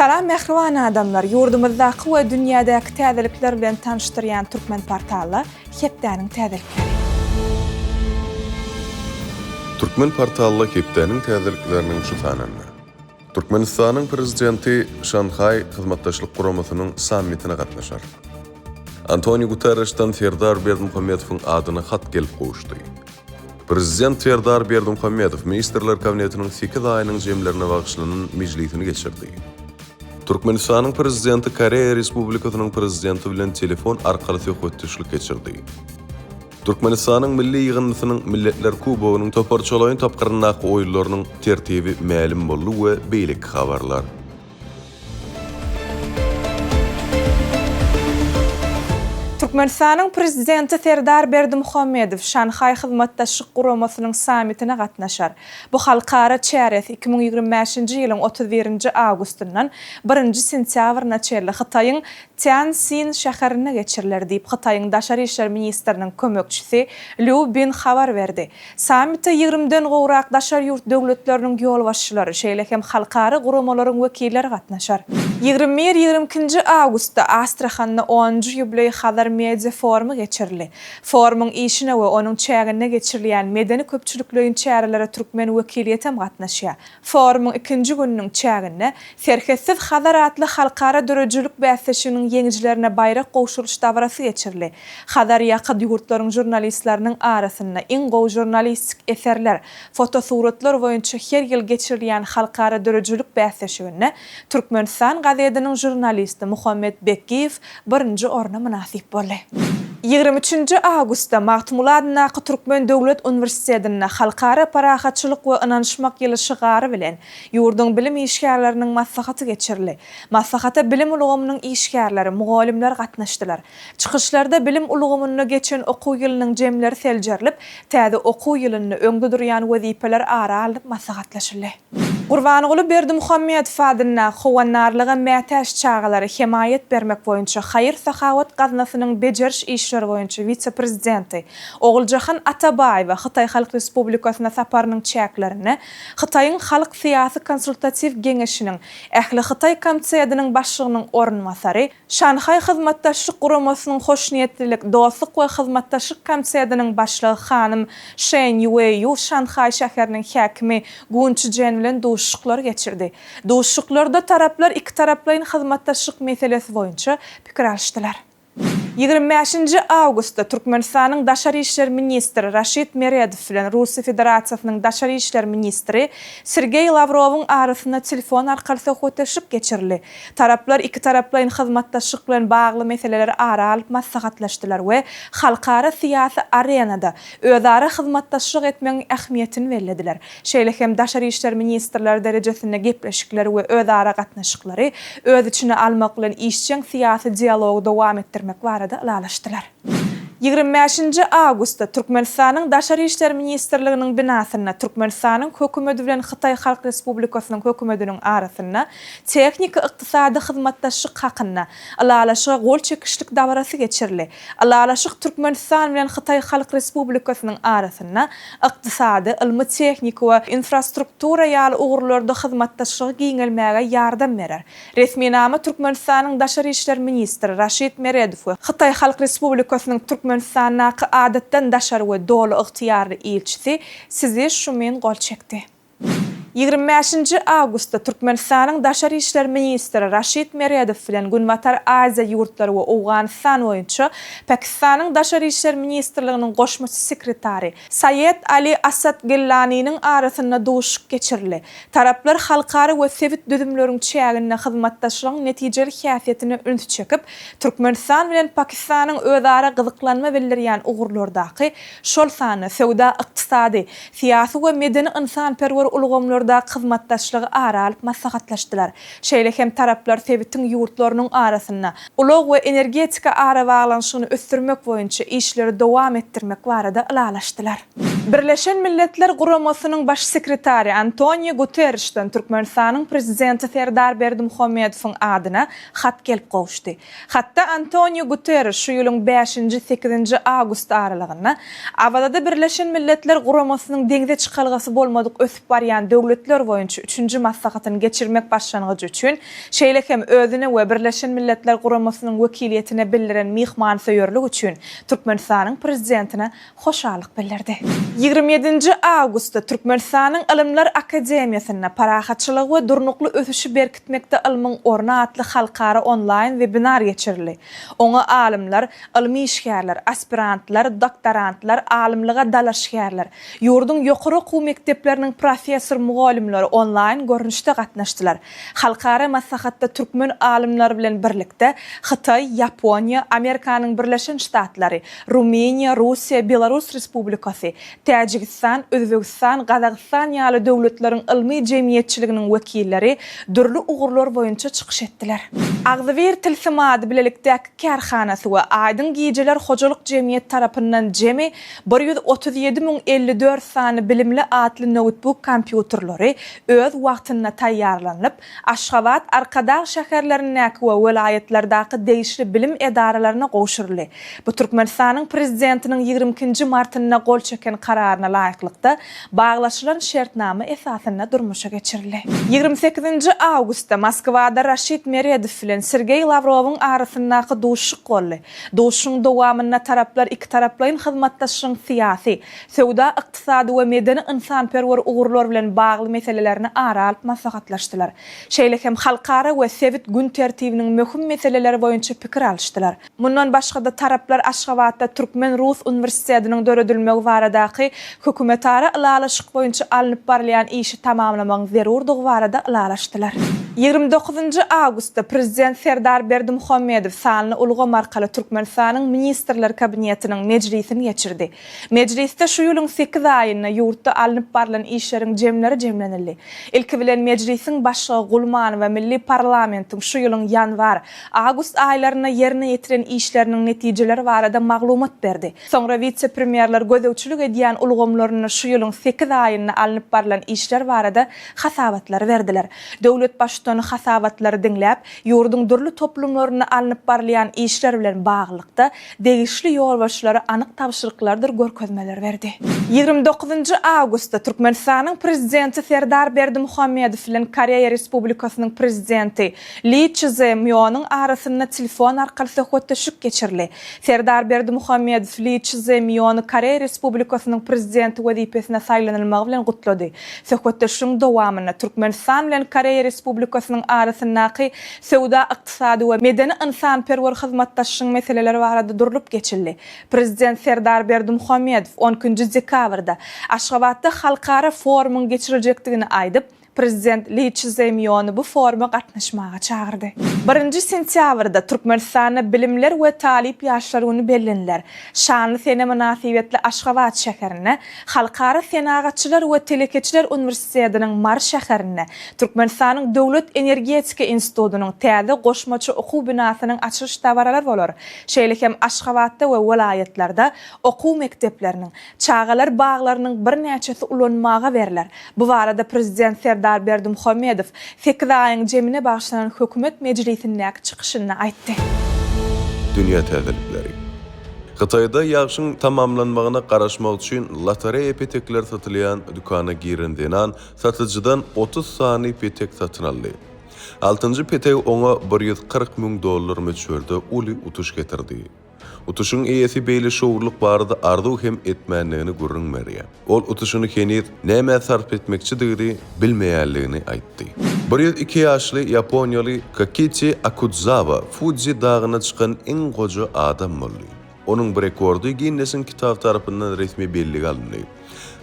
Salam mehriban adamlar, yurdumuzdaki ve dünyadaki täzelikler bilen tanıştıryan Türkmen portalı Hepdäniň täzelikleri. Türkmen portalı Hepdäniň täzelikleriniň şu sanany. Türkmenistanyň prezidenti Şanhay hyzmatdaşlyk guramasynyň sammitine gatnaşar. Antonio Guterres'tan Serdar Berdimuhammedowyň adyna hat gelip goşdy. Prezident Serdar Berdimuhammedow Ministrler Kabinetiniň 8 aýynyň jemlerine bagşlanan mejlisini geçirdi. Türkmenistanyň prezidenti Koreya Respublikasynyň prezidenti bilen telefon arkaly söhbetdeşlik geçirdi. Türkmenistanyň milli ýygynysynyň Milletler Kubogynyň toparçalaýyn tapgyryndaky oýunlarynyň tertibi ma'lum boldy we beýlik habarlar. Türkmenistanyň prezidenti Serdar Berdimuhammedow Şanhay hyzmatdaşlyk guramasynyň sammitine gatnaşar. Bu halkara çäres 2025-nji ýylyň 31-nji awgustyndan 1-nji sentýabryna çenli Hytaýyň Tianjin şäherine geçiriler diýip Hytaýyň Daşary işler ministriniň kömekçisi Liu Bin habar berdi. Sammitde 20-den gowrak daşary ýurt döwletleriniň ýol başçylary, şeýle hem halkara guramalaryň wekilleri gatnaşar. 21-22-nji awgustda Astrahanda 10-njy ýubiley Hadar Media Forumy geçirildi. Forumyň işine we onuň çägine geçirilýän medeni köpçülikliň çäreleri türkmen wekiliýetem gatnaşýar. Forumyň 2-nji gününiň çägine Serhessiz Hadar adly halkara dörejilik bäsleşiginiň ýeňjilerine baýrak gowşulyş dawarasy geçirildi. Hadar ýaky ýurtlaryň jurnalistleriniň arasynda iň gowy jurnalistik eserler, fotosuratlar boýunça her ýyl geçirilýän halkara dörejilik bäsleşigine Türkmenistan gazetiniň jurnalisti Muhammed Bekiýew 1-nji orna münasip boldy. 23-nji awgustda Mahmula adynaky Türkmen Döwlet Uniwersitetinde halkara parahatçylyk we ynanşmak ýyly şygary bilen ýurdun bilim işgärleriniň maslahaty geçirildi. Maslahata bilim ulgamynyň işgärleri, mugallimler gatnaşdylar. Çykyşlarda bilim ulgamyna geçen okuw ýylynyň jemleri seljerilip, täze okuw ýylyny öňde durýan wezipeler ara alyp maslahatlaşyldy. Gurbanyňly Berdimuhammedow adyna howannarlyga mätäş çağalary hemaýet bermek boýunça Haýyr Sahawat gaznasynyň bejeriş işleri boýunça vice-prezidenti Oguljahan Atabaýew Hytaý Halk Respublikasyna saparynyň çäklerini Hytaýyň Halk Syýasy Konsultatiw Geňeşiniň ähli Hytaý komisiýasynyň başlygynyň ornmasary Şanhay hyzmatdaşlyk guramasynyň hoşniýetlilik, dostlyk we hyzmatdaşlyk komisiýasynyň başlygy hanym Shen Yueyu Şanhay şäheriniň häkimi Gunçijen bilen duşuklar geçirdi. Duşuklarda taraplar iki taraplaryň hyzmatdaşlyk meselesi boýunça pikir alşdylar. 25-nji awgustda Türkmenistanyň Daşary işler ministri Raşid Meredow bilen Russiýa Federasiýasynyň Daşary işler ministri Sergey Lavrowyň arasyna telefon arkaly söhbetdeşik geçirildi. Taraplar iki taraplaryň hyzmatdaşlyk bilen bagly meseleleri ara alyp maslahatlaşdylar we halkara syýasy arenada özara hyzmatdaşlyk etmegiň ähmiýetini bellädiler. Şeýle hem Daşary işler ministrleri derejesinde gepleşikleri we özara gatnaşyklary öz içine almak bilen işçiň syýasy dialogy dowam etdirmek barada alaşdylar. 25-nji awgustda Türkmenistanyň Daşary işler ministrliginiň binasyna Türkmenistanyň hökümeti bilen Hytaý Halk Respublikasynyň hökümetiniň arasynda tehnik ykdysady hyzmatdaşlyk hakyna alalaşyga gol çekişlik dawarasy geçirildi. Alalaşyk Türkmenistan bilen Hytaý Halk Respublikasynyň arasynda ykdysady, ilmi tehnik we infrastruktura ýaly ugurlarda hyzmatdaşlygy giňelmäge ýardam berer. Resmi nama Türkmenistanyň Daşary işler ministri Raşid Meredow Hytaý Halk Respublikasynyň Türkmenistanyň adatdan daşary we dolu ygtyýarly ilçisi sizi şu men gol çekdi. 25-nji awgustda Türkmenistanyň Daşary işler ministri Raşid Meredow bilen Günwatar Aziýa ýurtlary we Awganistan boýunça Pakistanyň Daşary işler ministrliginiň goşmaçy sekretary Sayed Ali Asad Gellaniň arasynda duşuk geçirildi. Taraplar halkara we sewit düzümleriň çägine hyzmatdaşlygyň netijeli häsiýetini öňe çekip Türkmenistan bilen Pakistanyň özara gyzyklanma bildirýän ugurlardaky şol sany sowda, ykdysady, syýasy we medeni insanperwer ulgamlar da hyzmatdaşlygy ara alyp maslahatlaşdylar. Şeýle hem taraplar sewitiň ýurtlarynyň arasynda ulug we energetika ara baglanyşyny ösdürmek boýunça işleri dowam etdirmek barada alaşdylar. Birleşen Milletler Guramasının baş sekretari Antonio Guterres'ten Türkmenistan'ın prezidenti Serdar Berdimuhammedowyň adyna hat gelip gowuşdy. Hatda Antonio Guterres şu ýylyň 5-8 awgust aralygyna Abadada Birleşen Milletler Guramasının deňde çykalgasy bolmadyk ösüp barýan döwletler boýunça 3-nji maslahatyny geçirmek başlangyjy üçin şeýle hem özüne we Birleşen Milletler Guramasının wekiliýetine bildiren mihmanseýörlük üçin Türkmenistanyň prezidentine hoşallyk bildirdi. 27 awgustda Türkmenistan'ın Ilimler Akademiýasyna parahatçylyk we durnukly ösüşi berkitmekde ilmiň orna atly halkara online webinar geçirildi. Oňa alimler, ilmi işgärler, aspirantlar, doktorantlar, alimliga dalaşgärler, ýurduň ýokary okuw mekdepleriniň professor mugallimleri online görnüşde gatnaşdylar. Halkara maslahatda türkmen alimler bilen birlikde Hytaý, Ýaponiýa, Amerikanyň Birleşen Ştatlary, Rumeniýa, Russiýa, Belarus Respublikasy, Täjikistan, Özbegistan, Gazaqstan ýaly döwletleriň ilmi jemgyýetçiliginiň wekilleri dürli ugurlar boýunça çykyş etdiler. Agzybir tilsimady bilelikdäki kärhanasy we Aýdyň Gijeler hojalyk jemgyýet tarapyndan jemi 137.054 sany bilimli atly notebook kompýuterleri öz wagtyna taýýarlanyp, Aşgabat, Arkadağ şäherlerindäki we welaýetlerdaky değişli bilim edaralaryna gowşurly. Bu Türkmenistanyň prezidentiniň 22 martyna gol çeken kararyna laýyklykda baglaşylan şertnama esasyna durmuşa geçirildi. 28 awgustda Moskwada Raşid Meredow bilen Sergey Lavrowyň arasyndaky duşyk boldy. Duşyň dowamyna taraplar iki taraplaryň hyzmatdaşlygyň syýasy, sowda, ykdysady we medeni insanperwer ugurlar bilen bagly meselelerini ara alyp maslahatlaşdylar. Şeýle hem halkara we sewit gün tertibiniň möhüm meseleleri boýunça pikir alşdylar. Mundan başga da taraplar Aşgabatda Türkmen Rus Universitetiniň döredilmegi baradaky hökümetara ılalaşyk boýunça alınıp barlayan işi tamamlamagyň zerurdygy barada ılalaşdylar. 29 awgustda prezident Serdar Berdimuhammedow sanly ulga markaly Türkmenistanyň ministrler kabinetiniň mejlisini geçirdi. Mejlisde şu ýylyň 8 aýyna ýurtda alınıp barlan işleriň jemleri jemlenildi. Ilki bilen mejlisiň başlygy Gulman we Milli Parlamentiň şu ýylyň ýanwar, awgust aýlaryna ýerine ýetiren işleriniň netijeleri barada maglumat berdi. Soňra vice-premierler gözewçilik edýän ulgamlaryna şu ýylyň 8 aýyna alınıp barlan işler barada hasabatlar berdiler. Döwlet başçysyny hasabatlary diňläp, ýurduň dürli toplumlaryna alınıp barlayan işler bilen baglykda degişli ýolbaşçylary anyk tapşyryklardyr görkezmeler berdi. 29 awgustda Türkmenistanyň prezidenti Serdar Berdimuhammedow bilen Koreýa Respublikasynyň prezidenti Lee Chizemyonyň arasyna telefon arkaly söhbetdeşik geçirildi. Serdar Berdimuhammedow Lee Chizemyony Koreýa Respublikasynyň prezidenti wezipesine saýlanylmagy bilen gutlady. Söhbetdeşigiň dowamyna Türkmenistan bilen Koreýa Respublikasynyň arasyndaky sowda, ykdysady we medeni insanperwer hyzmatdaşlygyň meseleleri barada durulup geçildi. Prezident Serdar Berdimuhammedow 10 dekabrda Aşgabatda halkara forumyň geçirilejekdigini aýdyp, Prezident Lee Chizemyony bu foruma gatnaşmaga çağırdı. 1 sentýabrda Türkmenistanyň bilimler we talip ýaşlary güni bellendiler. Şanly sene münasibetli Aşgabat şäherine, halkara senagatçylar we telekeçiler universitetiniň Mar şäherine, Türkmenistanyň Döwlet Energetika institutynyň täze goşmaçy okuw binasynyň açyş tabaralar bolar. Şeýle hem Aşgabatda we welaýetlarda okuw mekdepleriniň, çağalar baglarynyň bir näçesi ulanmaga berler. Bu barada prezident Serdar Berdimuhammedow 8 aýyň jemine bagşlanan hökümet mejlisindäki çykyşyny aýtdy. Dünya täzelikleri. Hytaýda ýagşyň tamamlanmagyna garaşmak üçin lotereýa petekler satylýan dükana girendiňden satyjydan 30 sany petek satyn aldy. 6-njy petek oňa $140.000 möçberde uly utuş getirdi. Utuşun eýesi beýle şowurlyk barada arzuw hem etmänligini görünmerýär. Ol utuşuny henüz näme sarf etmekçidigini bilmeýänligini aýtdy. 102 ýaşly Ýaponiýaly Kakichi Akudzawa Fuji dagyna çykan iň goja adam boldy. Onuň bir rekordy Guinness'in kitap tarapyndan resmi belli alındy.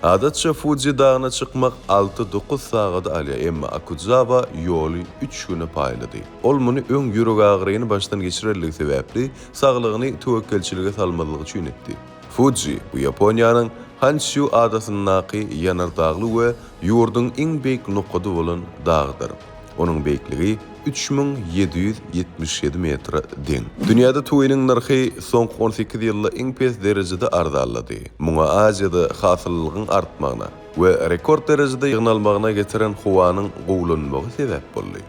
Adatça Fuji dağına çıkmak 6-9 saat alıyor, emma Akudzawa yolu 3 güne payladı. Olmunu ön yürek ağrıyını baştan geçirerlik sebepli sağlığını tüvekkelçiliğe salmalığı için etti. Fuji, bu Yaponiýanyň Honshu adasyndaky yanardağlı we ýurdun iň beýik nokady bolan dağdyr. Onun beýikligi 3777 metre deň. Dünýäde tuýynyň narhy soňky 18 ýylda iň pes derejede arzalandy. Muňa Aziýada hasyllygyň artmagyna we rekord derejede ýygnalmagyna getiren howanyň gowlanmagy sebäp boldy.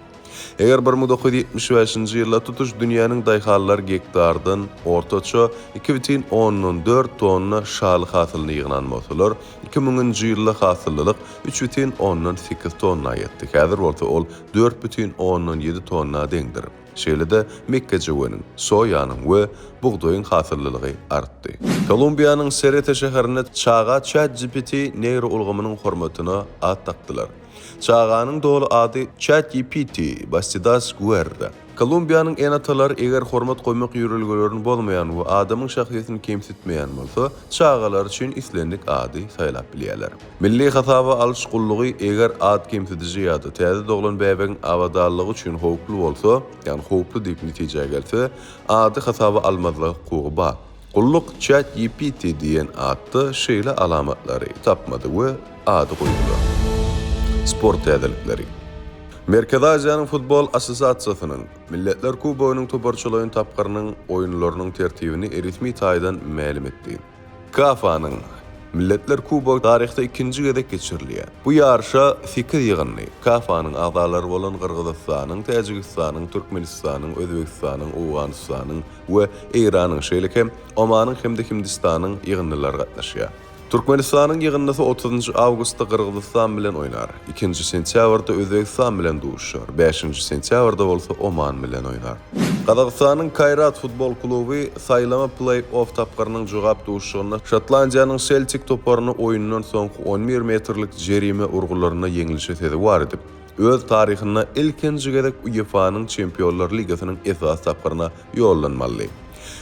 Eger 1975-nji ýylda tutuş dünýäniň daýhallar gektardan ortaça 2,14 tonna şaly hasylyny ýygnanmasalar, 2000-nji ýylda hasyllyk 3,8 tonna ýetdi. Häzir bolsa ol 4,7 tonna deňdir. Şeýlede Mekke jewanyň, soýanyň we bugdaýyň hasyllygy artdy. Kolumbiýanyň Serete şäherine çağa ChatGPT neuro ulgamynyň hormatyna ad takdylar. Çağanyň dolu ady ChatGPT Bastidas Guerra. Kolumbiýanyň enatalary eger hormat goýmak ýürelgelerini bolmaýan we adamyň şahsiýetini kemsitmeýän bolsa, çağalar üçin islendik ady saýlap bilýärler. Milli hasaba alyş gullugy eger ad kemsitici ýa-da täze doglan bäbegiň awadarlygy üçin howplu bolsa, ýani howplu diýip netije gelse, ady hasaba almazlygy hukugy bar. Gulluk ChatGPT diýen addy şeýle alamatlary tapmady we ady goýuldy. Sport täzelikleri. Merkezi Aziýanyň futbol assosiasiýasynyň Milletler Kubogynyň toparçylaryň tapgarynyň oýunlarynyň tertibini resmi taýdan ma'lum etdi. CAF-nyň Milletler Kubogy taryhda ikinji gezek geçirilýär. Bu ýarşa 8 ýygyny CAF-nyň agdalary bolan Kyrgyzstanyň, Täjikistanyň, Türkmenistanyň, Özbekistanyň, Owganistanyň we Iranyň şeýleke Omanyň hemde Hindistanyň ýygynlary gatnaşýar. Türkmenistanyň ýygynnysy 30 awgustda Kyrgyzstan bilen oýnar. 2-nji sentýabrda Özbekistan bilen duşar. 5-nji sentýabrda bolsa Oman bilen oýnar. Kazakstanyň Kayrat futbol kluby saýlama play-off tapgarynyň jogap duşugyna Şotlandiýanyň Celtic toparyny oýundan soňky 11 metrlik jerime urgularyna ýeňilişe sebäp bar edip, öz taryhyna ilkinji gezek UEFA-nyň Çempionlar Ligasynyň esas tapgaryna ýollanmaly.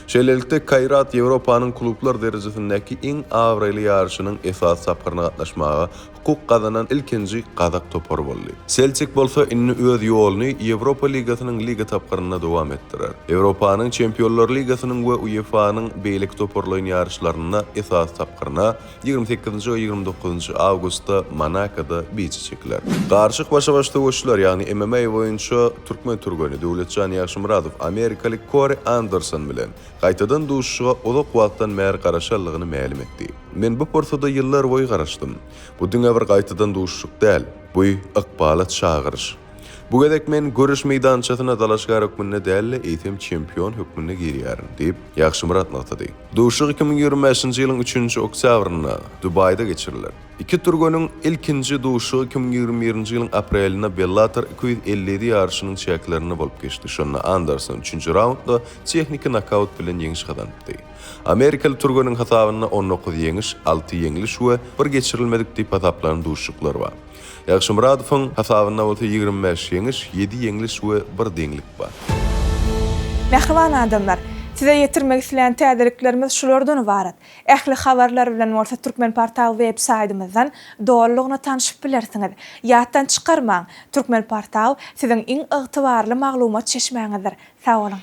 Şeýlelikde Kayrat Ýewropanyň klublar derejesindäki iň awraly ýarşynyň esas tapgaryna gatnaşmagy hukuk kazanan ilkinji kazak topar boldy. Celtic bolsa inni öz ýoluny Ýewropa Ligasynyň liga tapgaryna dowam etdirer. Ýewropanyň Çempionlar Ligasynyň we UEFA-nyň beýlik toparlaýan ýarşlaryna esas tapgaryna 28-nji we 29-njy awgustda Monacoda beýçi çekler. Garşyk başa-başda goşlar, ýagny MMA boýunça türkmen turgany Döwletjan Ýagşymyradow Amerikalyk Corey Anderson bilen gaýtadan duşuga uzak wagtdan bäri garaşallygyny ma'lum etdi. Men bu porsada ýyllar boýy garaşdym. Bu düňe bir gaýtadan duşuk däl, bu ykbalat çağırış. Bu gedek men görüş meýdançasyna dalaşgar hökmüne däl, eýtem çempion hökmüne girýärin diýip Ýagşymyrad notady. Duşuk 2025-nji ýylyň 3-nji oktýabryna Dubaýda geçiriler. İki turgonyň ilkinji duşugy 2021-nji ýylyň apreline Bellator 257 ýarşynyň çäklerini bolup geçdi. Şonda Anderson 3-nji raundda techniki knockout bilen ýeňiş gazandy. Amerikaly turgonyň hasabyna 19 ýeňiş, 6 ýeňiliş we bir geçirilmedik diýip hasaplanan duşuklar bar. Ýagşymyradowyň hasabyna 25 ýeňiş, 7 ýeňiliş we 1 deňlik bar. Mehriban adamlar, size yetirmek isteyen täzeliklerimiz şulardan ibaret. Ähli habarlar bilen bolsa Türkmen Portal web-saytymyzdan dogrulygyna tanyşyp bilersiňiz. Ýatdan çykarmaň. Türkmen Portal siziň iň ygtybarly maglumat çeşmeňizdir. Sag bolun.